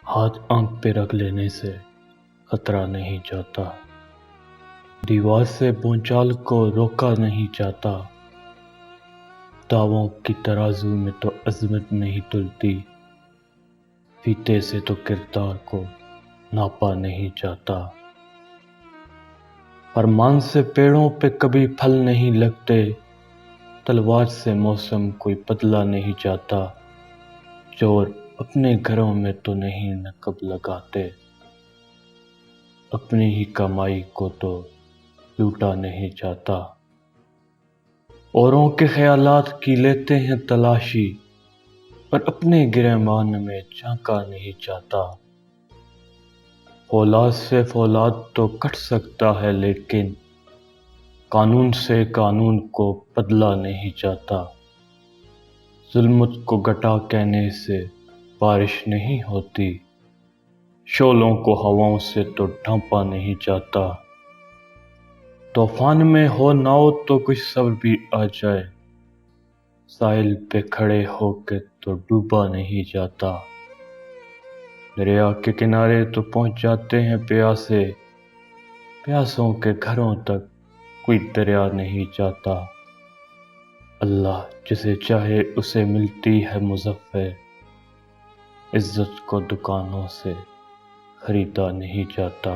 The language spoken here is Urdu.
ہاتھ آنکھ پہ رکھ لینے سے خطرہ نہیں جاتا، دیوار سے بھونچال کو روکا نہیں جاتا، دعووں کی ترازو میں تو عظمت نہیں تلتی، فیتے سے تو کردار کو ناپا نہیں جاتا، فرمان سے پیڑوں پہ کبھی پھل نہیں لگتے، تلوار سے موسم کوئی بدلا نہیں جاتا، چور اپنے گھروں میں تو نہیں نقب لگاتے، اپنی ہی کمائی کو تو لوٹا نہیں جاتا، اوروں کے خیالات کی لیتے ہیں تلاشی، پر اپنے گریبان میں جھانکا نہیں جاتا، فولاد سے فولاد تو کٹ سکتا ہے لیکن قانون سے قانون کو بدلا نہیں جاتا، ظلمت کو گٹا کہنے سے بارش نہیں ہوتی، شعلوں کو ہواؤں سے تو ڈھانپا نہیں جاتا، طوفان میں ہو ناؤ تو کچھ صبر بھی آ جائے، ساحل پہ کھڑے ہو کے تو ڈوبا نہیں جاتا، دریا کے کنارے تو پہنچ جاتے ہیں پیاسے، پیاسوں کے گھروں تک کوئی دریا نہیں جاتا، اللہ جسے چاہے اسے ملتی ہے مظفر، عزت کو دکانوں سے خریدا نہیں جاتا۔